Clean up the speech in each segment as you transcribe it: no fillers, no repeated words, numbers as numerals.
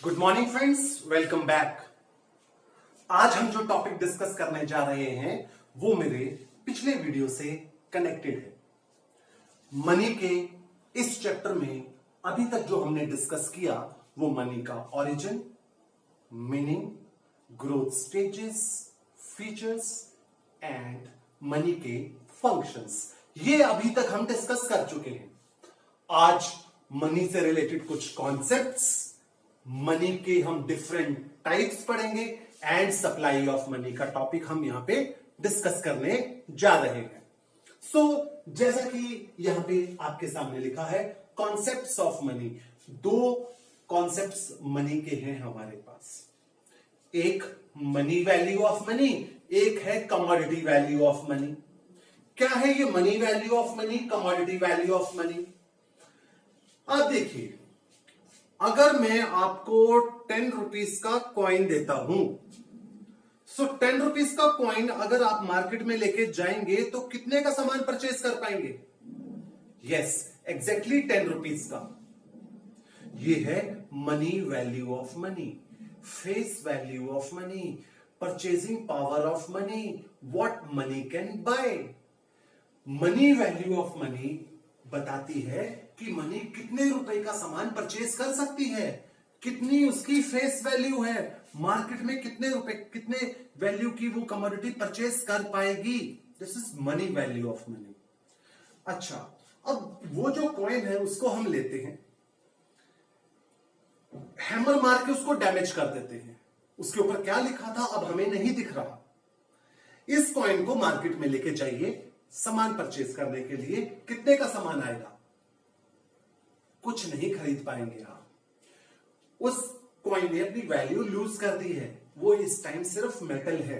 Good morning friends, welcome back. आज हम जो टॉपिक डिस्कस करने जा रहे हैं वो मेरे पिछले वीडियो से कनेक्टेड है। मनी के इस चैप्टर में अभी तक जो हमने डिस्कस किया वो मनी का origin, meaning, growth stages, features and money के फंक्शंस, ये अभी तक हम डिस्कस कर चुके हैं। आज मनी से रिलेटेड कुछ कॉन्सेप्ट्स, मनी के हम डिफरेंट टाइप्स पढ़ेंगे एंड सप्लाई ऑफ मनी का टॉपिक हम यहां पे डिस्कस करने जा रहे हैं। जैसा कि यहां पे आपके सामने लिखा है कॉन्सेप्ट्स ऑफ मनी। दो कॉन्सेप्ट्स मनी के हैं हमारे पास, एक मनी वैल्यू ऑफ मनी, एक है कमोडिटी वैल्यू ऑफ मनी। क्या है ये money value of money, commodity value of money? अब देखिए, अगर मैं आपको 10 रुपीस का कॉइन देता हूं, 10 रुपीस का कॉइन अगर आप मार्केट में लेके जाएंगे तो कितने का सामान परचेज कर पाएंगे? यस, एग्जैक्टली 10 रुपीस का। ये है money value of money, face value of money, purchasing power of money, what money can buy. Money value of money बताती है कि मनी कितने रुपए का सामान परचेज कर सकती है, कितनी उसकी फेस वैल्यू है, मार्केट में कितने रुपए, कितने वैल्यू की वो कमोडिटी परचेज कर पाएगी। This is money value of money. अच्छा, अब वो जो कॉइन है उसको हम लेते हैं, हैमर मार के उसको डैमेज कर देते हैं। उसके ऊपर क्या लिखा था अब हमें नहीं दिख रहा। इस कॉइन को मार्केट में लेके जाइए सामान परचेज करने के लिए, कितने का सामान आएगा? कुछ नहीं खरीद पाएंगे आप। उस कॉइन ने अपनी वैल्यू लूज कर दी है, वो इस टाइम सिर्फ मेटल है,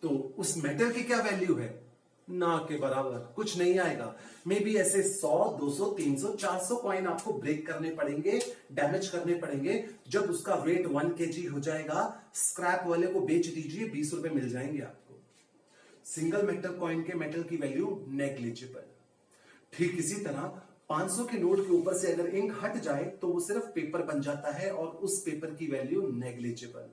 तो उस मेटल की क्या वैल्यू है? ना के बराबर, कुछ नहीं आएगा। मे बी ऐसे 100, 200, 300, 400 कॉइन आपको ब्रेक करने पड़ेंगे, डैमेज करने पड़ेंगे। जब उसका वेट 1 kg हो जाएगा, स्क्रैप वाले को बेच दीजिए, 20 रुपए मिल जाएंगे आपको। सिंगल मेटल कॉइन के मेटल की वैल्यू नेग्लिजिबल। ठीक इसी तरह 500 के नोट के ऊपर से अगर इंक हट जाए तो वो सिर्फ पेपर बन जाता है और उस पेपर की value negligible.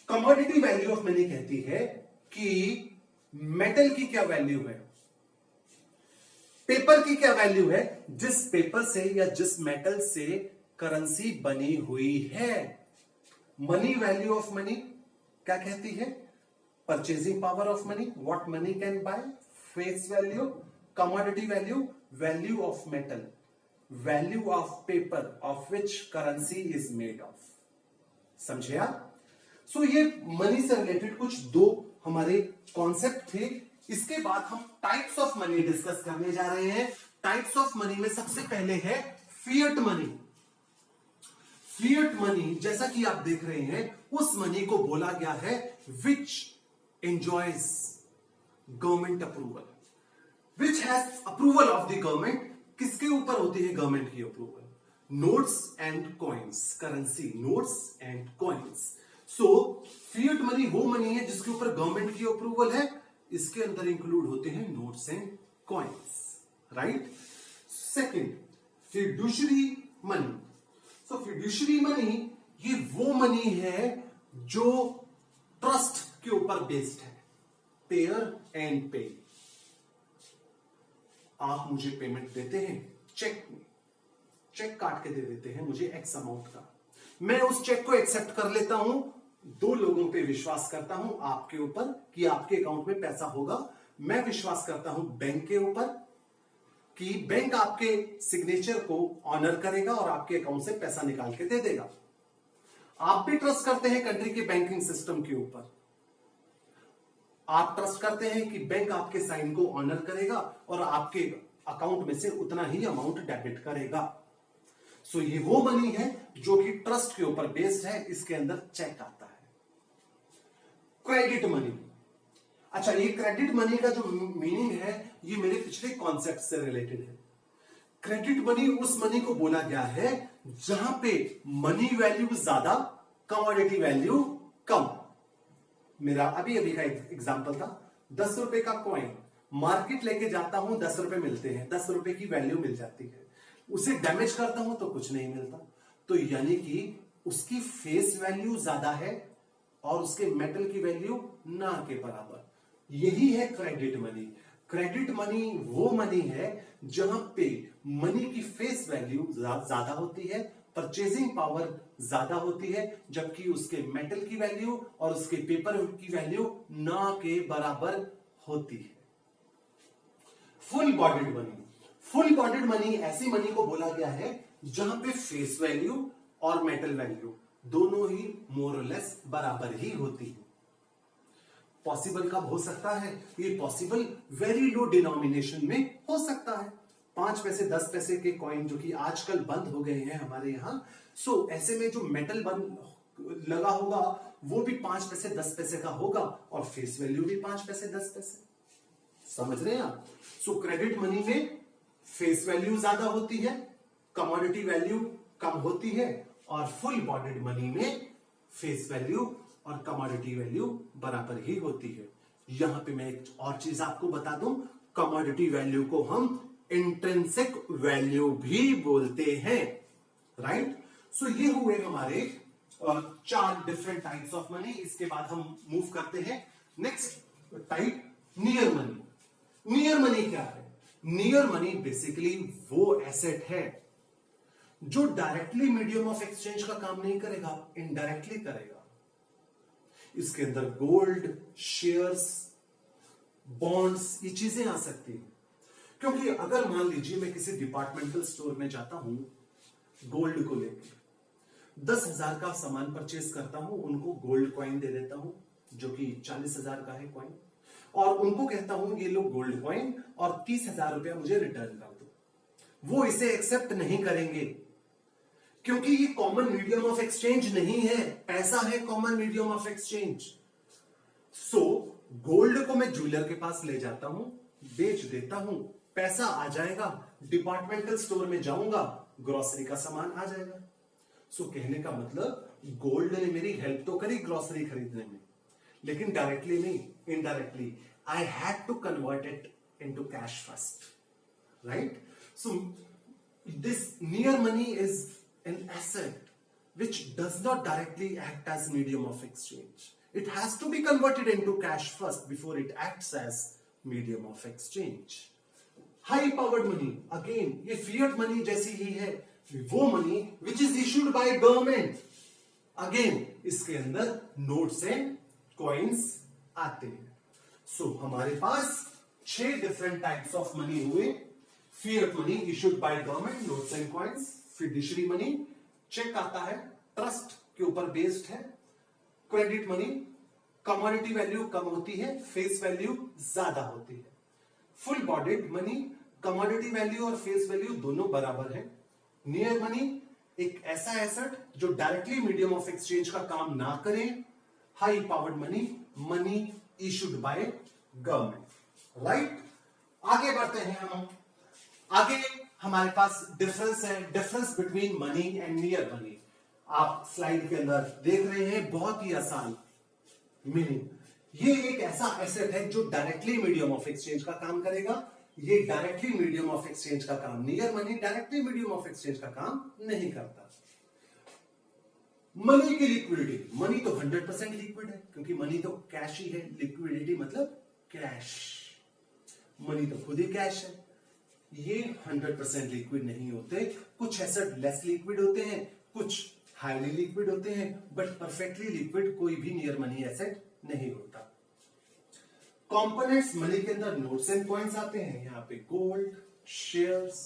Commodity value of money कहती है कि मेटल की क्या वैल्यू है, पेपर की क्या वैल्यू है, जिस पेपर से या जिस मेटल से करेंसी बनी हुई है। मनी वैल्यू ऑफ मनी क्या कहती है? Purchasing power of money, what money can buy, face value, commodity value, value of metal, value of paper of which currency is made of. समझे आप? ये मनी से रिलेटेड कुछ दो हमारे कॉन्सेप्ट थे। इसके बाद हम टाइप्स ऑफ मनी डिस्कस करने जा रहे हैं। टाइप्स ऑफ मनी में सबसे पहले है फिएट मनी। फिएट मनी, जैसा कि आप देख रहे हैं, उस मनी को बोला गया है विच enjoys government approval, which has approval of the government। किसके ऊपर होती है गवर्नमेंट की approval? Notes and coins, currency, notes and coins. Fiat money वो मनी है जिसके ऊपर गवर्नमेंट की अप्रूवल है। इसके अंदर इंक्लूड होते हैं notes and coins, right. Second, fiduciary money. Fiduciary money ये वो मनी है जो ट्रस्ट के ऊपर बेस्ड है, पेयर एंड पे। आप मुझे पेमेंट देते हैं चेक में, चेक काट के दे देते हैं मुझे एक्स अमाउंट का, मैं उस चेक को एक्सेप्ट कर लेता हूं, 2 लोगों पे विश्वास करता हूं, आपके ऊपर कि आपके अकाउंट में पैसा होगा। मैं विश्वास करता हूं बैंक के ऊपर कि बैंक आपके सिग्नेचर को ऑनर करेगा और आपके अकाउंट से पैसा निकाल के दे देगा। आप भी ट्रस्ट करते हैं कंट्री के बैंकिंग सिस्टम के ऊपर, आप ट्रस्ट करते हैं कि बैंक आपके साइन को ऑनर करेगा और आपके अकाउंट में से उतना ही अमाउंट डेबिट करेगा। ये वो मनी है जो कि ट्रस्ट के ऊपर बेस्ड है। इसके अंदर चेक आता है। Credit money. अच्छा, ये क्रेडिट मनी का जो मीनिंग है ये मेरे पिछले कॉन्सेप्ट से रिलेटेड है। क्रेडिट मनी उस मनी को बोला गया है जहां पे मनी वैल्यू ज्यादा, कमोडिटी वैल्यू कम। मेरा अभी अभी का एग्जांपल था, 10 रुपए का कॉइन, मार्केट लेके जाता हूं, 10 रुपए मिलते हैं, 10 रुपए की वैल्यू मिल जाती है। उसे डैमेज करता हूं तो कुछ नहीं मिलता। तो यानी कि उसकी फेस वैल्यू ज्यादा है और उसके मेटल की वैल्यू ना के बराबर। यही है क्रेडिट मनी। क्रेडिट मनी वो मनी है जहां पे मनी की फेस वैल्यू ज्यादा होती है, परचेजिंग पावर ज्यादा होती है, जबकि उसके मेटल की वैल्यू और उसके पेपर की वैल्यू ना के बराबर होती है। Full bodied money. Full bodied money ऐसी मनी को बोला गया है जहां पे फेस वैल्यू और मेटल वैल्यू दोनों ही मोर और लेस बराबर ही होती है। पॉसिबल कब हो सकता है? ये पॉसिबल वेरी लो डिनोमिनेशन में हो सकता है। 5 पैसे 10 पैसे के कॉइन जो कि आजकल बंद हो गए हैं हमारे यहां, सो ऐसे में जो मेटल बंद लगा होगा वो भी 5 पैसे 10 पैसे का होगा और फेस वैल्यू भी 5 पैसे 10 पैसे। समझ रहे हैं आप? सो क्रेडिट मनी में फेस वैल्यू ज्यादा होती है, कमोडिटी वैल्यू कम होती है, और फुल बॉडीड मनी में फेस वैल्यू और कमोडिटी वैल्यू बराबर ही होती है। यहां पे मैं एक और चीज आपको बता दूं, कमोडिटी वैल्यू को हम इंट्रिंसिक वैल्यू भी बोलते हैं, राइट? सो ये हुए हमारे 4 डिफरेंट टाइप्स ऑफ मनी। इसके बाद हम मूव करते हैं next type, near money. Near money क्या है? नियर मनी बेसिकली वो एसेट है जो डायरेक्टली मीडियम ऑफ एक्सचेंज का काम नहीं करेगा, इनडायरेक्टली करेगा। इसके अंदर गोल्ड, शेयर्स, बॉन्ड्स, ये चीजें आ सकती हैं। क्योंकि अगर मान लीजिए मैं किसी डिपार्टमेंटल स्टोर में जाता हूं गोल्ड को लेकर 10,000 का सामान परचेज करता हूं, उनको गोल्ड कॉइन दे देता हूं जो कि 40,000 का है कॉइन, और उनको कहता हूं ये लो गोल्ड कॉइन और 30,000 रुपया मुझे रिटर्न कर दो। वो इसे एक्सेप्ट नहीं करेंगे क्योंकि ये कॉमन मीडियम ऑफ एक्सचेंज नहीं है, पैसा है common medium of exchange. So gold को मैं ज्वेलर के पास ले जाता हूं, बेच देता हूं, पैसा आ जाएगा, डिपार्टमेंटल स्टोर में जाऊंगा, ग्रोसरी का सामान आ जाएगा। सो कहने का मतलब गोल्ड ने मेरी हेल्प तो करी ग्रोसरी खरीदने में, लेकिन डायरेक्टली नहीं, indirectly I had to convert it into cash first, right? So this near money is an asset which does not directly act as medium of exchange. It has to be converted into cash first before it acts as medium of exchange. High powered money, again ये fiat money जैसी ही है, वो money which is issued by government. Again इसके अंदर notes and coins आते हैं। So हमारे पास 6 different types of money हुए। fiat money issued by government, notes and coins, fiduciary money, cheque आता है, ट्रस्ट के ऊपर बेस्ड है, क्रेडिट मनी, कमोडिटी वैल्यू कम होती है, फेस वैल्यू ज्यादा होती है। Full bodied money, commodity value और फेस वैल्यू दोनों बराबर है। नियर मनी एक ऐसा एसेट जो डायरेक्टली मीडियम ऑफ एक्सचेंज का काम ना करे। High powered money, money issued by government, right? आगे बढ़ते हैं हम। आगे हमारे पास डिफरेंस है, difference between money and near money. आप स्लाइड के अंदर देख रहे हैं, बहुत ही आसान मीनिंग। ये एक ऐसा एसेट है जो डायरेक्टली मीडियम ऑफ एक्सचेंज का काम करेगा, ये डायरेक्टली मीडियम ऑफ एक्सचेंज का काम। Near money directly medium of exchange का काम नहीं करता। मनी की लिक्विडिटी, मनी तो 100% लिक्विड है क्योंकि मनी तो कैश ही है, लिक्विडिटी मतलब कैश, मनी तो खुद ही कैश है। ये 100% लिक्विड नहीं होते, कुछ एसेट लेस लिक्विड होते हैं, कुछ हाईली लिक्विड होते हैं, बट परफेक्टली लिक्विड कोई भी नियर मनी एसेट नहीं होता। कंपोनेंट्स मनी के अंदर नोट्स एंड कॉइन्स आते हैं, यहां पे gold, shares,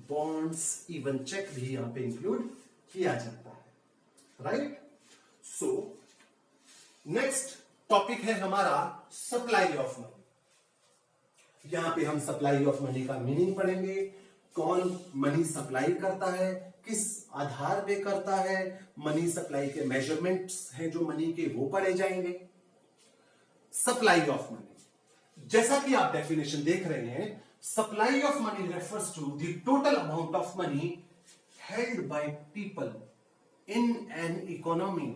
bonds, even cheque भी यहां पे इंक्लूड किया जाता है, राइट? सो नेक्स्ट टॉपिक है हमारा सप्लाई ऑफ मनी। यहां पे हम सप्लाई ऑफ मनी का मीनिंग पढ़ेंगे, कौन मनी सप्लाई करता है, किस आधार पे करता है, मनी सप्लाई के मेजरमेंट्स हैं जो मनी के वो पढ़े जाएंगे। सप्लाई ऑफ मनी, जैसा कि आप डेफिनेशन देख रहे हैं, supply of money refers to the total amount of money held by people in an economy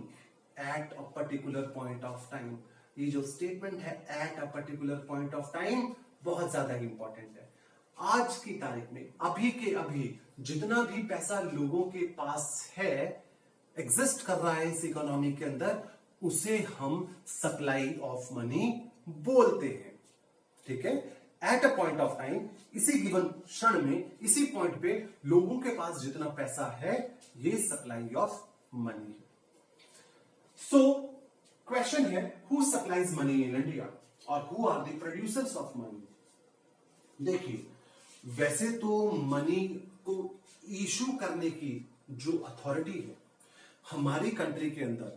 at a particular point of time. ये जो स्टेटमेंट है at a particular point of time बहुत ज्यादा इंपॉर्टेंट है। आज की तारीख में अभी के अभी जितना भी पैसा लोगों के पास है, एग्जिस्ट कर रहा है इस इकोनॉमी के अंदर, उसे हम सप्लाई ऑफ मनी बोलते हैं। ठीक है, at a point of time, इसी गिवन क्षण में, इसी पॉइंट पे लोगों के पास जितना पैसा है, ये सप्लाई ऑफ मनी है। सो क्वेश्चन है, who supplies money in India और who are the producers of money. देखिए, वैसे तो मनी को इशू करने की जो अथॉरिटी है हमारी कंट्री के अंदर,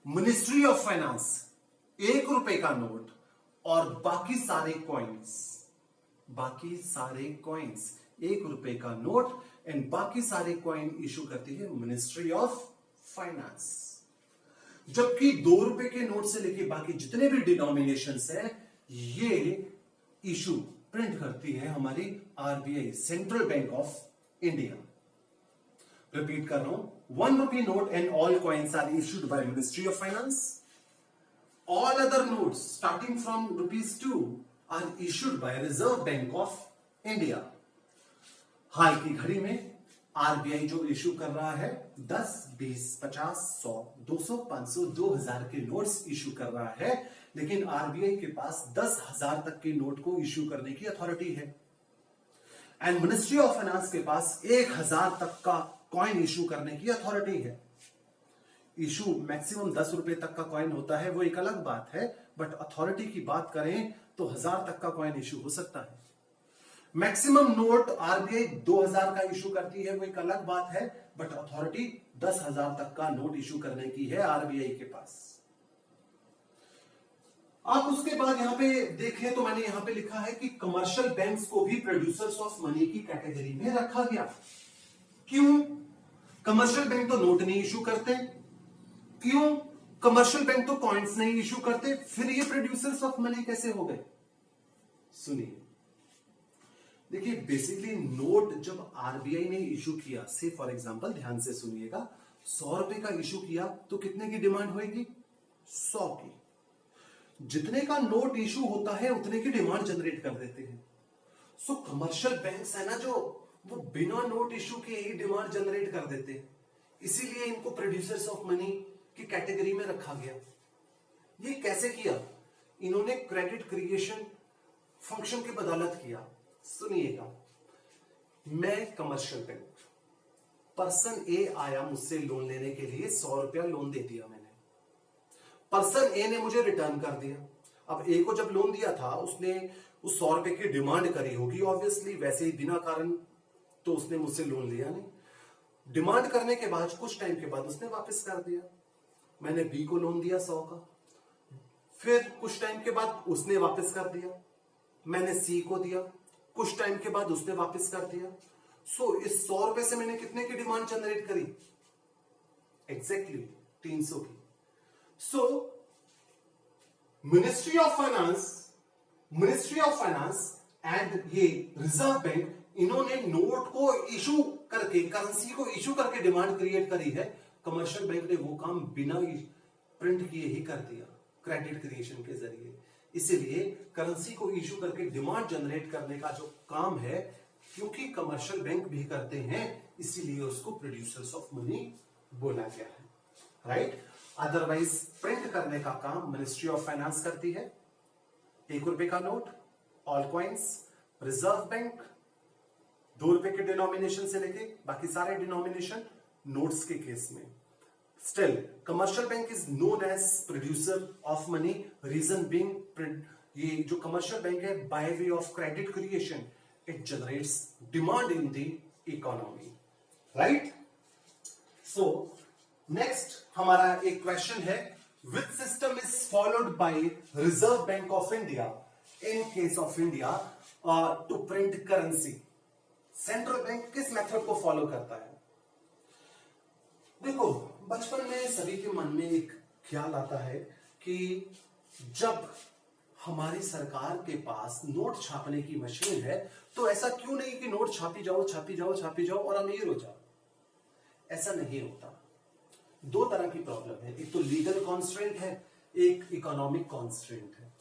मिनिस्ट्री ऑफ फाइनेंस, 1 रुपए का नोट और बाकी सारे कॉइन्स 1 रुपए का नोट एंड बाकी सारे कॉइन इशू करती है मिनिस्ट्री ऑफ फाइनेंस। जबकि 2 रुपए के नोट से लेके बाकी जितने भी डिनोमिनेशंस हैं, ये इशू प्रिंट करती है हमारी RBI, central bank of India. Repeat कर रहा हूं, 1 rupee note and all coins are issued by Ministry of Finance. All other notes starting from ₹2 are issued by Reserve Bank of India. हाल की घड़ी में RBI जो इशू कर रहा है 10, 20, 50, 100, 200, 500, 2000 के नोट्स इशू कर रहा है, लेकिन आरबीआई के पास 10,000 तक के नोट को इशू करने की अथॉरिटी है। एंड मिनिस्ट्री ऑफ फाइनेंस के पास 1000 तक का कॉइन इशू करने की अथॉरिटी है। इशू मैक्सिमम 10 रुपए तक का कॉइन होता है, वो एक अलग बात है, बट अथॉरिटी की बात करें तो 1000 तक का कॉइन इशू हो सकता है। मैक्सिमम नोट आरबीआई 2000 का इशू करती है, वो एक अलग बात है, बट अथॉरिटी 10,000 तक का नोट इशू करने की है आरबीआई के पास। आप उसके बाद यहां पे देखें तो मैंने यहां पे लिखा है कि कमर्शियल बैंक्स को भी प्रोड्यूसर्स ऑफ मनी की कैटेगरी में रखा गया। क्यों? कमर्शियल बैंक तो नोट नहीं इशू करते। क्यों? कमर्शियल बैंक तो कॉइन्स नहीं इशू करते, फिर ये प्रोड्यूसर्स ऑफ मनी कैसे हो गए? सुनिए, देखिए, बेसिकली नोट जब आरबीआई ने इशू किया, से फॉर एग्जांपल ध्यान से सुनिएगा, 100 रुपए का इशू किया तो कितने की डिमांड होगी? 100 की। जितने का नोट इशू होता है उतने की डिमांड जनरेट कर देते हैं। सो कमर्शियल बैंक्स है ना, जो वो बिना नोट इशू के ही डिमांड जनरेट कर देते हैं, इसीलिए इनको प्रोड्यूसर्स ऑफ मनी की कैटेगरी में रखा गया। ये कैसे किया? इन्होंने क्रेडिट क्रिएशन फंक्शन की बदौलत किया। सुनिएगा, मैं कमर्शियल बैंक, पर्सन ए आया मुझसे लोन लेने के लिए, 100 रुपया लोन दे दिया मैंने, पर्सन ए ने मुझे रिटर्न कर दिया। अब ए को जब लोन दिया था, उसने उस 100 रुपए की डिमांड करी होगी ऑब्वियसली, वैसे ही बिना कारण तो उसने मुझसे लोन लिया नहीं। डिमांड करने के बाद कुछ टाइम के बाद उसने वापस कर दिया। मैंने बी को लोन दिया 100 का, फिर कुछ टाइम के बाद उसने वापस कर दिया। मैंने सी को दिया, कुछ टाइम के बाद उसने वापस कर दिया। सो इस 100 रुपए से मैंने कितने की डिमांड जनरेट करी? एग्जैक्टली 300 की। सो मिनिस्ट्री ऑफ फाइनेंस एंड ये रिजर्व बैंक, इन्होंने नोट को इशू करके, करेंसी को इशू करके डिमांड क्रिएट करी है। कमर्शियल बैंक ने वो काम बिना प्रिंट किए ही कर दिया, क्रेडिट क्रिएशन के जरिए। इसीलिए करेंसी को इशू करके डिमांड जनरेट करने का जो काम है, क्योंकि कमर्शियल बैंक भी करते हैं, इसीलिए उसको प्रोड्यूसर्स ऑफ मनी बोला गया है, राइट। अदरवाइज प्रिंट करने का काम मिनिस्ट्री ऑफ फाइनेंस करती है। 1 रुपए का note, all coins, Reserve Bank, 2 रुपए के डिनोमिनेशन से लेके बाकी सारे डिनोमिनेशन नोट्स के केस में। Still commercial bank is known as producer of money, reason being, ये जो कमर्शियल बैंक है, by way of credit creation, it generates demand in the economy, right. So next हमारा एक क्वेश्चन है, which system is followed by Reserve Bank of India in case of India to print currency? Central bank किस method को follow करता है? देखो, बचपन में सभी के मन में एक ख्याल आता है कि जब हमारी सरकार के पास नोट छापने की मशीन है, तो ऐसा क्यों नहीं कि नोट छापी जाओ और अमीर हो जाओ। ऐसा नहीं होता। 2 तरह की प्रॉब्लम है, एक तो लीगल कॉन्स्ट्रेंट है, एक इकोनॉमिक कॉन्स्ट्रेंट है।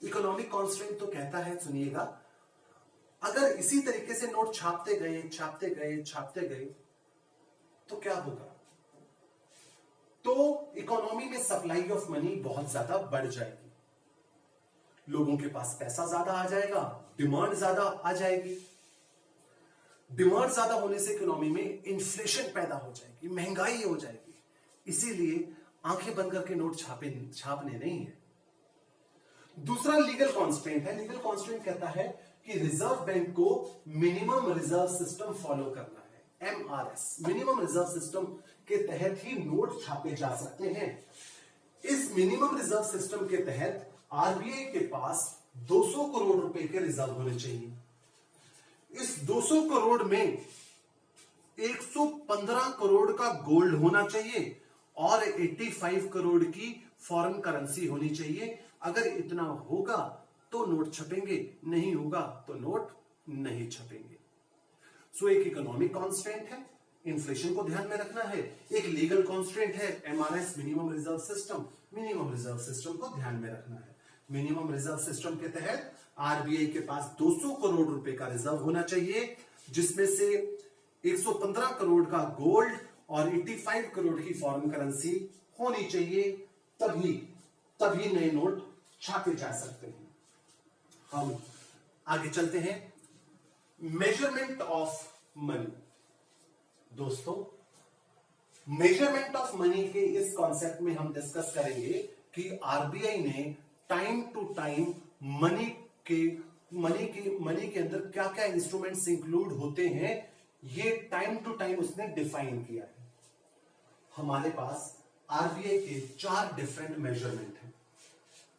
इकोनॉमिक कॉन्स्ट्रेंट तो कहता है, सुनिएगा, अगर इसी तरीके से नोट छापते गए तो क्या होगा? तो इकोनॉमी में सप्लाई ऑफ मनी बहुत ज्यादा बढ़ जाएगी, लोगों के पास पैसा ज्यादा आ जाएगा, डिमांड ज्यादा आ जाएगी। डिमांड ज्यादा होने से इकोनॉमी में इन्फ्लेशन पैदा हो जाएगी, महंगाई हो जाएगी। इसीलिए आंखें बंद करके नोट छापने नहीं है। दूसरा लीगल कॉन्स्टेंट है। लीगल कॉन्स्टेंट कहता है कि रिजर्व बैंक को मिनिमम रिजर्व सिस्टम फॉलो करना है, MRS, मिनिमम रिजर्व सिस्टम के तहत ही नोट छापे जा सकते हैं। इस मिनिमम रिजर्व सिस्टम के तहत आरबीआई के पास 200 करोड़ रुपए के रिजर्व होने चाहिए। इस 200 करोड़ में 115 करोड़ का गोल्ड होना चाहिए और 85 करोड़ की फॉरेन करेंसी होनी चाहिए। अगर इतना होगा तो नोट छपेंगे, नहीं होगा तो नोट नहीं छपेंगे। सो एक इकोनॉमिक कांस्टेंट है, इन्फ्लेशन को ध्यान में रखना है। एक लीगल कांस्टेंट है MRS, minimum reserve system. Minimum reserve system को ध्यान में रखना है। मिनिमम रिजर्व सिस्टम के तहत आरबीआई के पास 200 करोड़ रुपए का रिजर्व होना चाहिए, जिसमें से 115 करोड़ का गोल्ड और 85 करोड़ की फॉरेन करेंसी होनी चाहिए। तभी नए नोट छापे जा सकते हैं। हम आगे चलते हैं। Measurement of money. दोस्तों, मेजरमेंट ऑफ मनी के इस कॉन्सेप्ट में हम डिस्कस करेंगे कि आरबीआई ने टाइम टू टाइम मनी के अंदर क्या क्या इंस्ट्रूमेंट्स इंक्लूड होते हैं, ये टाइम टू टाइम उसने डिफाइन किया है। हमारे पास आरबीआई के 4 डिफरेंट मेजरमेंट हैं,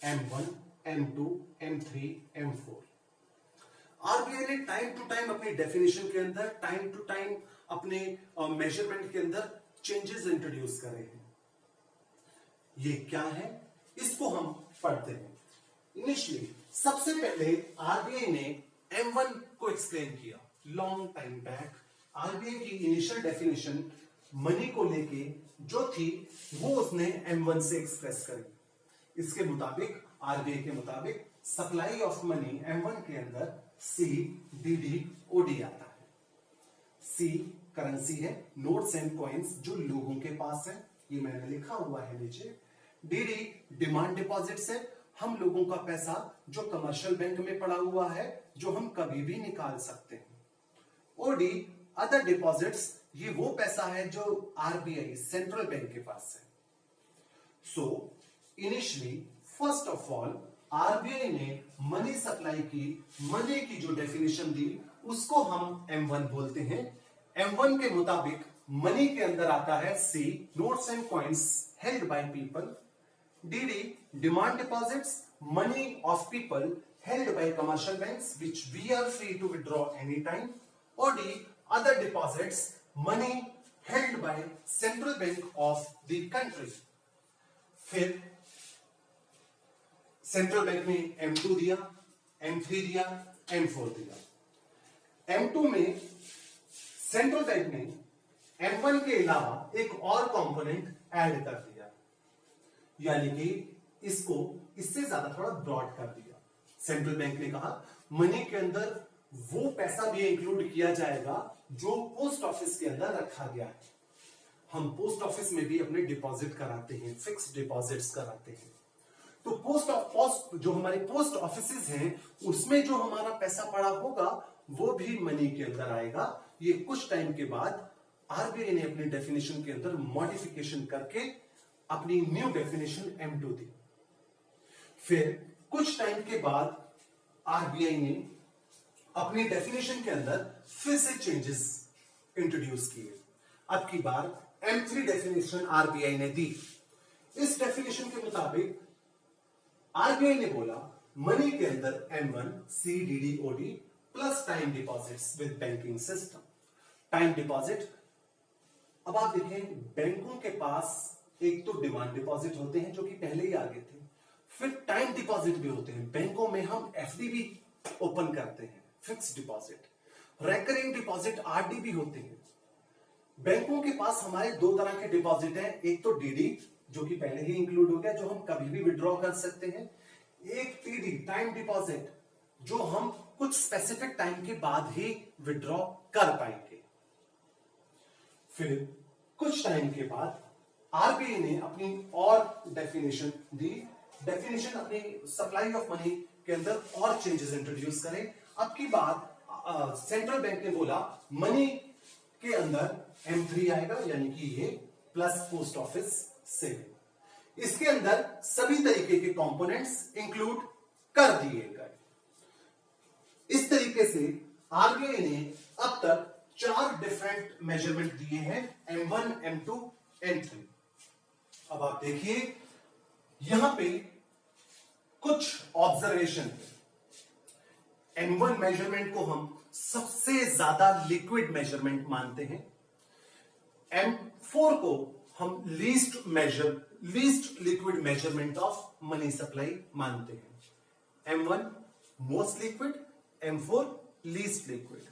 M1, M2, M3, M4। RBI ने टाइम टू टाइम अपनी डेफिनेशन के अंदर, टाइम टू टाइम अपने मेजरमेंट के अंदर चेंजेस इंट्रोड्यूस करे हैं। ये क्या है, इसको हम पढ़ते हैं। इनिशियली सबसे पहले आरबीआई ने M1 को एक्सप्लेन किया। लॉन्ग टाइम बैक आरबीआई की इनिशियल डेफिनेशन मनी को लेके जो थी वो उसने M1 से एक्सप्रेस करी। इसके मुताबिक, आरबीआई के मुताबिक, सप्लाई ऑफ मनी M1 के अंदर C, DD, OD आता है। C करेंसी है, नोट्स एंड कॉइन्स जो लोगों के पास है, ये मैंने लिखा हुआ है नीचे। DD डिमांड डिपॉजिट्स है, हम लोगों का पैसा जो कमर्शियल बैंक में पड़ा हुआ है, जो हम कभी भी निकाल सकते हैं। OD अदर डिपॉजिट्स, ये वो पैसा है जो आरबीआई सेंट्रल बैंक के पास है। So initially first of all RBI ने मनी सप्लाई की, मनी की जो डेफिनेशन दी उसको हम M1 बोलते हैं। M1 के मुताबिक मनी के अंदर आता है C, notes and coins held by people. DD demand deposits, money of people held by commercial banks which we are free to withdraw any time. OD other deposits, money held by central bank of the country। फिर central bank ने M2 दिया, M3 दिया, M4 दिया। M2 में central bank ने M1 के अलावा एक और कंपोनेंट ऐड कर दिया, यानी कि इसको इससे ज्यादा थोड़ा ब्रॉड कर दिया। सेंट्रल बैंक ने कहा मनी के अंदर वो पैसा भी इंक्लूड किया जाएगा जो पोस्ट ऑफिस के अंदर रखा गया है। हम पोस्ट ऑफिस में भी अपने डिपॉजिट कराते हैं, फिक्स्ड डिपॉजिट्स कराते हैं। तो पोस्ट जो हमारे पोस्ट ऑफिसेज हैं उसमें जो हमारा पैसा पड़ा होगा वो भी मनी के अंदर आएगा। ये कुछ टाइम के बाद आरबीआई ने अपनी डेफिनेशन के अंदर मॉडिफिकेशन करके अपनी न्यू डेफिनेशन M2 दी। फिर कुछ टाइम के बाद आरबीआई ने अपनी डेफिनेशन के अंदर फिर से चेंजेस इंट्रोड्यूस किए। अब की बार M3 डेफिनेशन आरबीआई ने दी। इस डेफिनेशन के मुताबिक आरबीआई ने बोला मनी के अंदर M1, C, DD, OD plus time deposits with banking system. Time deposit, अब आप देखें बैंकों के पास एक तो डिमांड डिपॉजिट होते हैं जो कि पहले ही आगे थे, फिर टाइम डिपॉजिट भी होते हैं। बैंकों में हम एफडी भी ओपन करते हैं, fix deposit, recurring deposit RD भी होते हैं। बैंकों के पास हमारे 2 तरह के डिपॉजिट हैं, एक तो डीडी जो कि पहले ही इंक्लूड हो गया, जो हम कभी भी विड्रॉ कर सकते हैं। एक टीडी टाइम डिपॉजिट जो हम कुछ स्पेसिफिक टाइम के बाद ही विड्रॉ कर पाएंगे। फिर कुछ टाइम के बाद आरबीआई ने अपनी और डेफिनेशन दी, डेफिनेशन अपनी सप्लाई ऑफ मनी के अंदर और चेंजेस इंट्रोड्यूस करें। अब की बात सेंट्रल बैंक ने बोला मनी के अंदर M3 आएगा, यानी कि ये प्लस पोस्ट ऑफिस सेविंग, इसके अंदर सभी तरीके के कंपोनेंट्स इंक्लूड कर दिए गए। इस तरीके से आरबीआई ने अब तक 4 डिफरेंट मेजरमेंट दिए हैं, M1, M2, M3। अब आप देखिए यहां पे कुछ ऑब्जर्वेशन है। M1 मेजरमेंट को हम सबसे ज्यादा लिक्विड मेजरमेंट मानते हैं। M4 को हम least liquid measurement of money supply मानते हैं। M1 most liquid, M4 least liquid.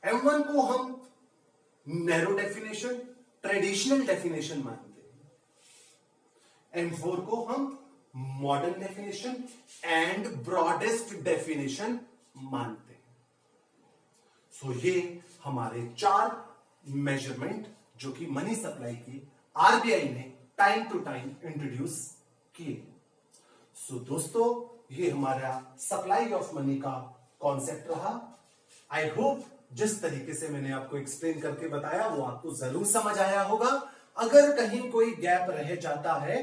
M1 को हम नैरो डेफिनेशन, ट्रेडिशनल डेफिनेशन मानते हैं। M4 को हम modern definition and broadest definition मानते हैं। सो ये हमारे 4 मेजरमेंट जो कि मनी सप्लाई की आरबीआई ने टाइम टू टाइम इंट्रोड्यूस किए। सो दोस्तों, ये हमारा सप्लाई ऑफ मनी का कॉन्सेप्ट रहा। आई होप जिस तरीके से मैंने आपको एक्सप्लेन करके बताया वो आपको जरूर समझ आया होगा। अगर कहीं कोई गैप रह जाता है,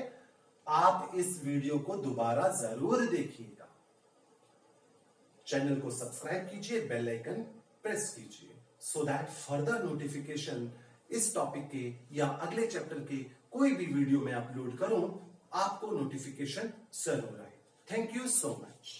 आप इस वीडियो को दोबारा जरूर देखिएगा। चैनल को सब्सक्राइब कीजिए, बेल आइकन प्रेस कीजिए, सो दैट फर्दर नोटिफिकेशन इस टॉपिक के या अगले चैप्टर के कोई भी वीडियो में अपलोड करूं, आपको नोटिफिकेशन जरूर आए। Thank you so much.